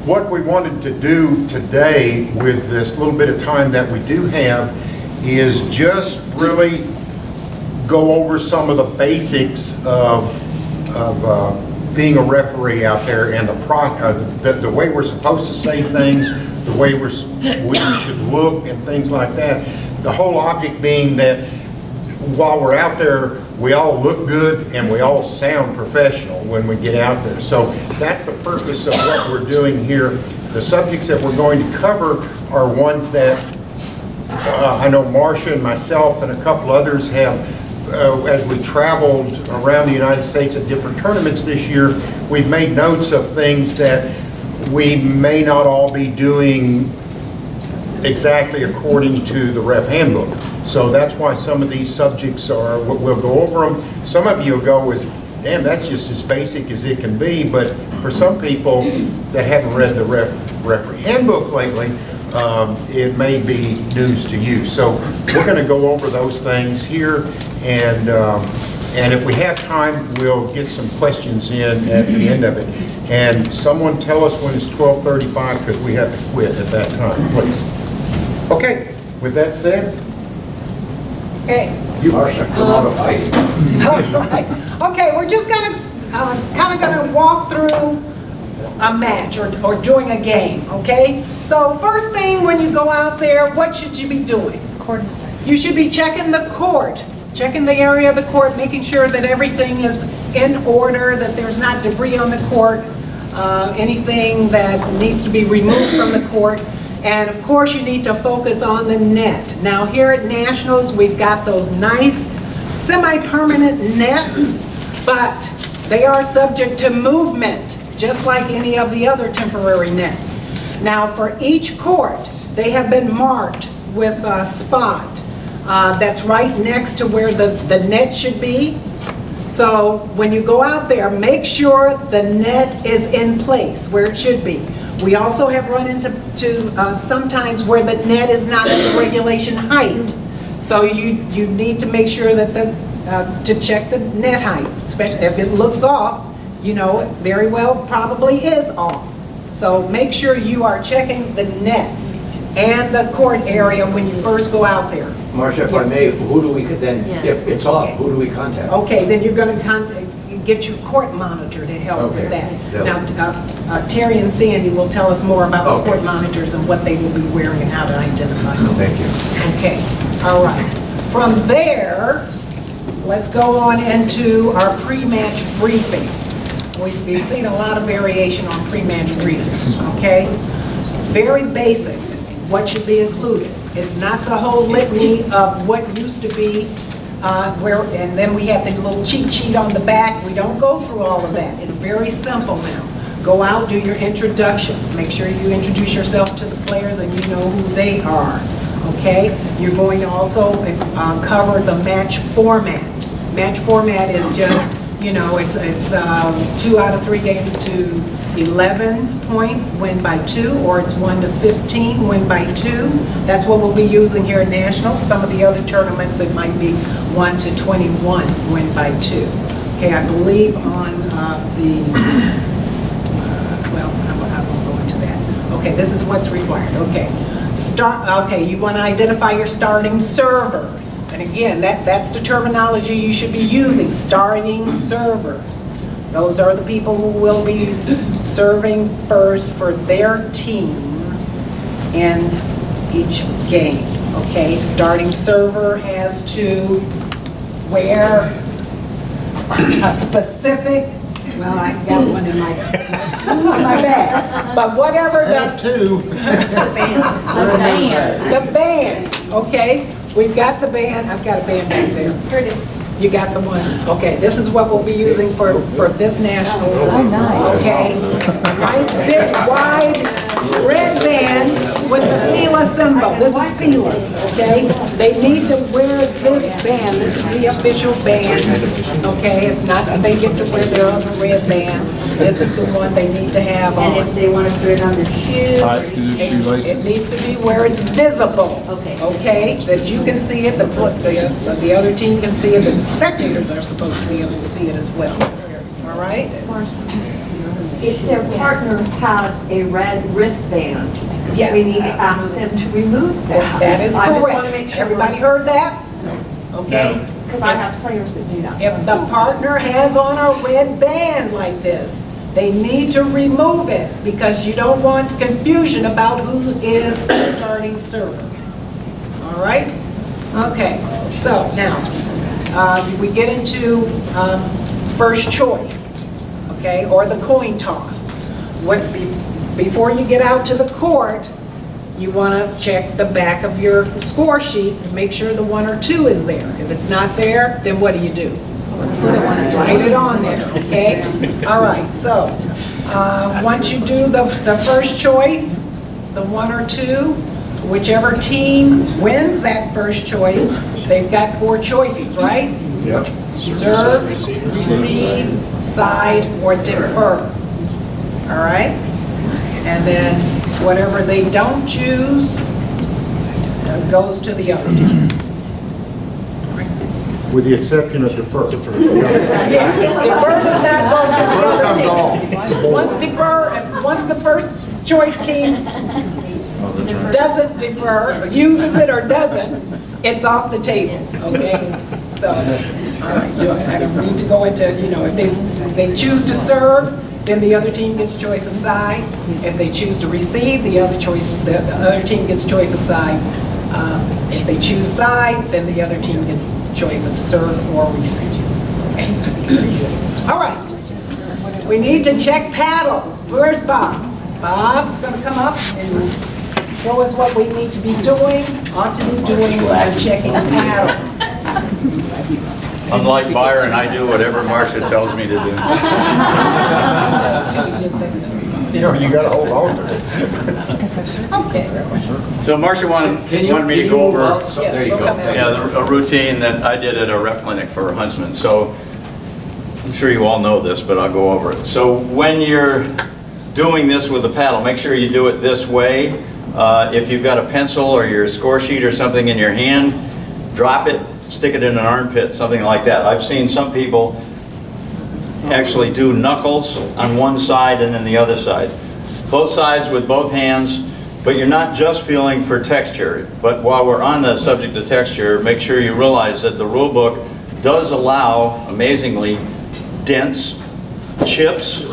what we wanted to do today with this little bit of time that we do have is just really go over some of the basics of being a referee out there and the way we're supposed to say things, the way we should look and things like that. The whole object being that while we're out there, we all look good and we all sound professional when we get out there. So that's the purpose of what we're doing here. The subjects that we're going to cover are ones that I know Marcia and myself and a couple others have, as we traveled around the United States at different tournaments this year, we've made notes of things that we may not all be doing exactly according to the Ref Handbook. So that's why some of these subjects are, we'll go over them. Some of you will go as, damn, that's just as basic as it can be, but for some people that haven't read the Referee Handbook lately, it may be news to you. So we're going to go over those things here, and if we have time, we'll get some questions in at the end of it. And someone tell us when it's 12:35 because we have to quit at that time, please. Okay, with that said, Okay. you Marcia, come on up. All right. Okay, we're just gonna kind of gonna walk through a match or doing a game. Okay. So first thing when you go out there, what should you be doing? You should be checking the court, checking the area of the court, making sure that everything is in order, that there's not debris on the court, anything that needs to be removed from the court. And of course, you need to focus on the net. Now here at Nationals, we've got those nice semi-permanent nets, but they are subject to movement, just like any of the other temporary nets. Now for each court, they have been marked with a spot that's right next to where the net should be. So when you go out there, make sure the net is in place where it should be. We also have run into sometimes where the net is not at the regulation height. So you need to make sure that to check the net height, especially if it looks off, you know, it very well probably is off. So make sure you are checking the nets and the court area when you first go out there. Marcia, if I may, who do we then, if it's off, who do we contact? Okay, then you're going to get your court monitor to help with that. Now, Terry and Sandy will tell us more about the court monitors and what they will be wearing and how to identify them. Thank you. Okay, all right. From there, let's go on into our pre-match briefing. We've seen a lot of variation on pre-match briefings, okay? Very basic, what should be included. It's not the whole litany of what used to be and then we have the little cheat sheet on the back. We don't go through all of that. It's very simple now. Go out, do your introductions. Make sure you introduce yourself to the players and you know who they are, okay? You're going to also cover the match format. Match format is just, you know, it's 2 out of 3 games to 11 points, win by 2, or it's 1 to 15, win by 2. That's what we'll be using here at Nationals. Some of the other tournaments, it might be 1 to 21, win by 2. Okay, I believe on well, I won't go into that. Okay, this is what's required. Okay, okay, you want to identify your starting servers. And again, that's the terminology you should be using, starting servers. Those are the people who will be serving first for their team in each game, okay? Starting server has to wear a specific, well, I got one in my bag, but whatever the band, okay? We've got the band, I've got a band back there. Here it is. You got the one. Okay, this is what we'll be using for this Nationals. Oh, nice. Okay, nice big wide red band with the FILA symbol. This is FILA, okay? They need to wear this band. This is the official band, okay? It's not that they get to wear their other red band. This is the one they need to have on. And if they want to put it on their shoes? It needs to be where it's visible. Okay. Okay, that you can see it, the other team can see it, the spectators are supposed to be able to see it as well. All right? if their partner has a red wristband, Yes. we need to ask them to remove that. That is I just want to correct. make sure. Everybody heard that? Okay? Because I have players that do that. If the partner has on a red band like this, they need to remove it because you don't want confusion about who is the starting server. All right? Okay, so now, we get into first choice, okay, or the coin toss. Before you get out to the court, you want to check the back of your score sheet to make sure the 1 or 2 is there. If it's not there, then what do? Write it on there, okay? All right, so once you do the first choice, the 1 or 2, whichever team wins that first choice, they've got 4 choices, right? Yep. Serve, receive, side, or defer. All right? And then whatever they don't choose goes to the other team. With the exception of defer. Yeah, defer does not go to the other team. Once the first choice team doesn't defer, uses it or doesn't, it's off the table, okay? So, all right, I don't need to go into, if they choose to serve, then the other team gets choice of side. If they choose to receive, the other team gets choice of side. If they choose side, then the other team gets choice of serve or receive. Okay. All right. We need to check paddles. Where's Bob? Bob's going to come up and show us what we need to be doing, ought to be doing while checking paddles. Unlike Byron, I do whatever Marcia tells me to do. You gotta hold on to it. Okay. So Marcia wanted me to go over There you go. a routine that I did at a ref clinic for huntsmen. So I'm sure you all know this, but I'll go over it. So when you're doing this with a paddle, make sure you do it this way. If you've got a pencil or your score sheet or something in your hand, drop it, stick it in an armpit, something like that. I've seen some people actually do knuckles on one side and then the other side. Both sides with both hands, but you're not just feeling for texture. But while we're on the subject of texture, make sure you realize that the rule book does allow, amazingly, dents, chips,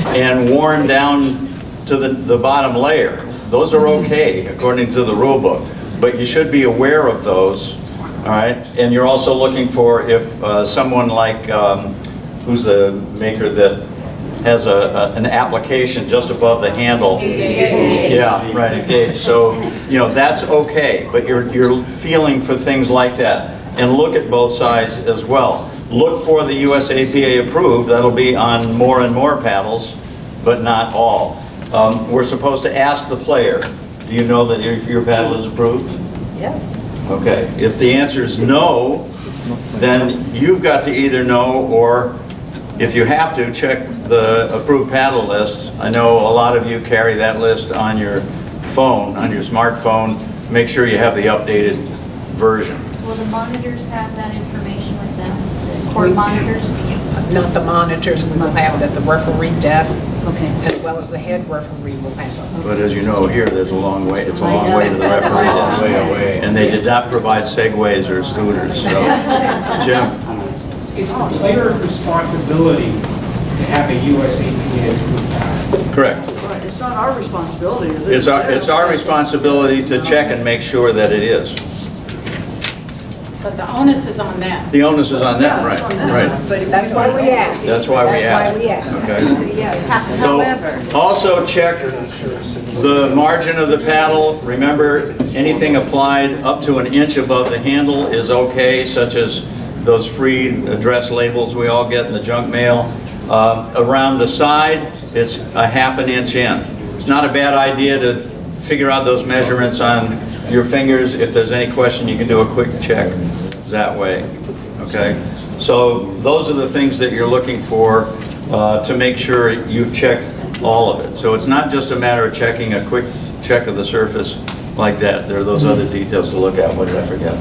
and worn down to the bottom layer. Those are okay according to the rule book, but you should be aware of those, all right? And you're also looking for if someone like, who's the maker that has an application just above the handle. Yeah, right, a gauge. So, that's okay, but you're feeling for things like that. And look at both sides as well. Look for the USAPA approved, that'll be on more and more paddles, but not all. We're supposed to ask the player, do you know that your paddle is approved? Yes. Okay, if the answer is no, then you've got to either know, or if you have to, check the approved paddle list. I know a lot of you carry that list on your phone, on your smartphone. Make sure you have the updated version. Will the monitors have that information with them? The court monitors? Not the monitors, we will have it at the referee desk, Okay. as well as the head referee will have it. But as you know, here, there's a long way, it's a long way to the referee desk. Way away. And they did not provide segways or scooters, so. Jim? It's the player's responsibility to have a USAPA approved paddle. Correct. Right, it's not our responsibility. It's our responsibility to check and make sure that it is. But the onus is on them. The onus is on them, Yeah, right, it's on them. right. But if That's we why don't- we asked. That's why we asked. That's why we asked. Okay. Yes. However, So, also check the margin of the paddle. Remember, anything applied up to an inch above the handle is okay, such as those free address labels we all get in the junk mail. Around the side, it's a ½ inch in. It's not a bad idea to figure out those measurements on your fingers. If there's any question, you can do a quick check that way, okay? So those are the things that you're looking for to make sure you've checked all of it. So it's not just a matter of checking a quick check of the surface like that. There are those other details to look at. What did I forget?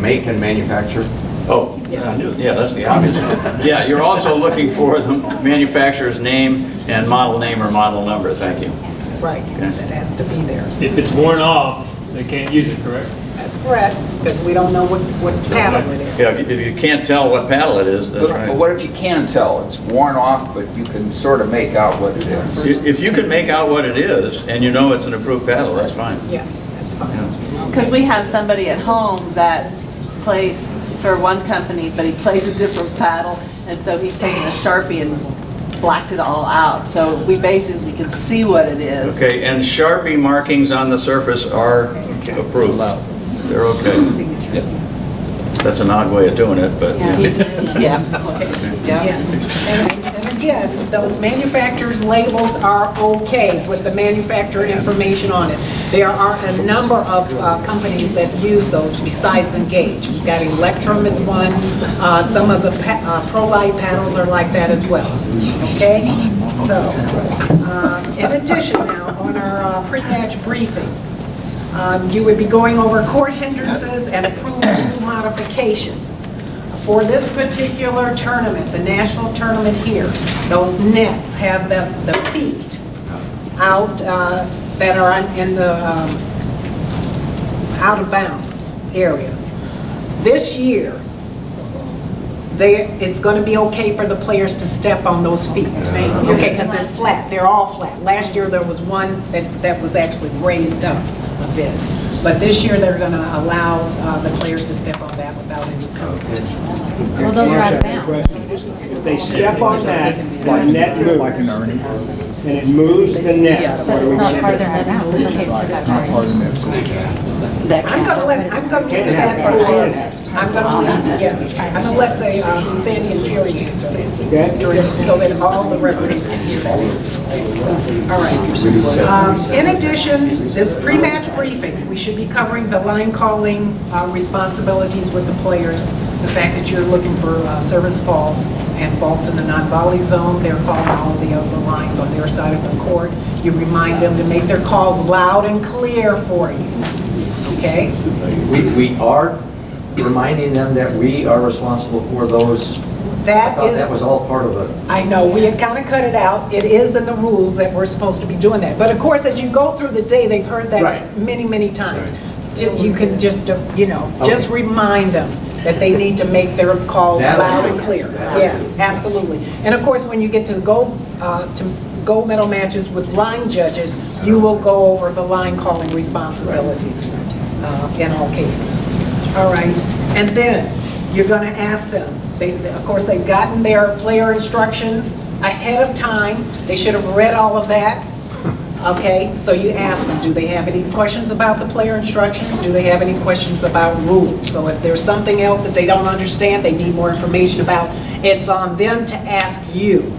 Make and manufacture. Oh, yeah, I knew, yeah, that's the obvious one. Yeah, you're also looking for the manufacturer's name and model name or model number, thank you. That's right, that has to be there. If it's worn off, they can't use it, correct? That's correct, because we don't know what paddle it is. Yeah, if you can't tell what paddle it is, that's But right. what if you can tell? It's worn off, but you can sort of make out what it is. If you can make out what it is, and you know it's an approved paddle, that's fine. Yeah, that's fine. Because we have somebody at home that plays for one company, but he plays a different paddle, and so he's taken a Sharpie and blacked it all out. So we basically can see what it is. Okay, and Sharpie markings on the surface are approved. They're okay. That's an odd way of doing it, but yeah. Yeah. Yes. And again, those manufacturer's labels are okay with the manufacturer information on it. There are a number of companies that use those besides Engage. We've got Electrum is one. Some of the ProLite paddles are like that as well. Okay? So, in addition now, on our pre-match briefing, you would be going over court hindrances and approved rule modifications. For this particular tournament, the national tournament here, those nets have the feet out that are in the out of bounds area. This year, it's going to be okay for the players to step on those feet. Okay, because they're flat. They're all flat. Last year, there was one that was actually raised up a bit. But this year, they're going to allow the players to step on that without any penalty. Well, those are out of bounds. If they step on that, the net moves, and it moves the net. But it's not part of their net house, it's okay for that. I'm going to leave that for, yes, I'm going to let the Sandy and Terry answer that, so that all the referees can hear that answer. All right. In addition, this pre-match briefing, we should be covering the line calling responsibilities with the players, the fact that you're looking for service faults and faults in the non-volley zone. They're calling all of the other lines on their side of the court. You remind them to make their calls loud and clear for you. Okay? We are reminding them that we are responsible for those. I thought that was all part of it. I know, we had kind of cut it out. It is in the rules that we're supposed to be doing that. But of course, as you go through the day, they've heard that many, many times. You can just, just remind them that they need to make their calls loud and clear. Yes, absolutely. And of course, when you get to gold medal matches with line judges, you will go over the line calling responsibilities in all cases. All right, and then you're going to ask them. Of course, they've gotten their player instructions ahead of time. They should have read all of that. Okay, so you ask them, do they have any questions about the player instructions? Do they have any questions about rules? So if there's something else that they don't understand, they need more information about, it's on them to ask you.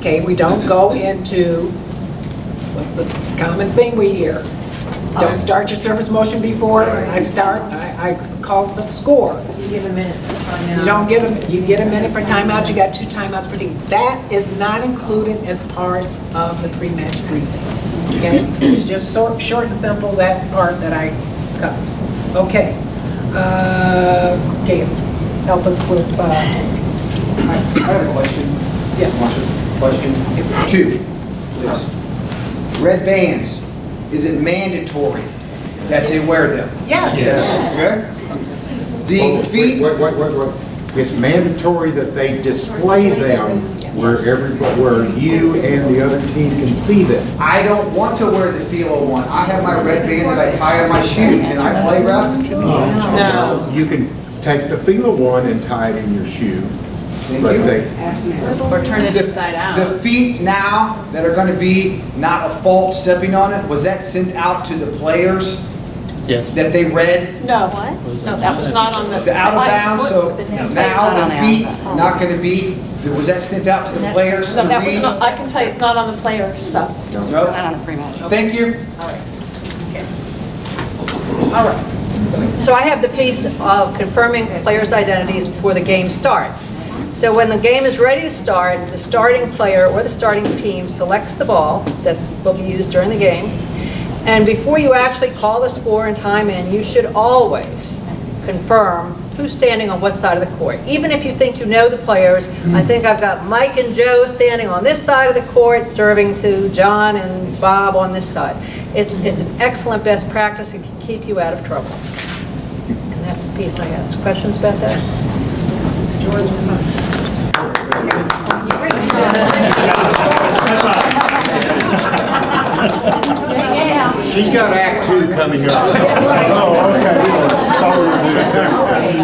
Okay, we don't go into, what's the common thing we hear? Don't start your service motion before I start, I call the score. You give a minute for timeout. You don't get you get a minute for timeout, you got 2 timeouts per team. That is not included as part of the pre-match briefing. Okay, it's just short and simple, that part that I covered. Okay, Gail, help us with, I have a question. Yeah. Question 2, please. Red bands, is it mandatory that they wear them? Yes. Okay? The feet, It's mandatory that they display them where you and the other team can see them. I don't want to wear the philo one. I have my red band that I tie on my shoe. Can I play, ref? No. You can take the fila one and tie it in your shoe, but they, Or turn it inside out. The feet now that are going to be not a fault stepping on it, was that sent out to the players? Yes. That they read? No. No, that was not on The out of bounds, so now the feet not going to be, was that sent out to the players to That was read? not, I can tell you, it's not on the player stuff. No? Not on the pre-match. Thank you. All right. So I have the piece of confirming players' identities before the game starts. So when the game is ready to start, the starting player or the starting team selects the ball that will be used during the game. And before you actually call the score and time in, you should always confirm who's standing on what side of the court. Even if you think you know the players, I think I've got Mike and Joe standing on this side of the court, serving to John and Bob on this side. It's an excellent best practice and can keep you out of trouble. And that's the piece I have. Questions about that? She's got Act 2 coming up. Oh, okay.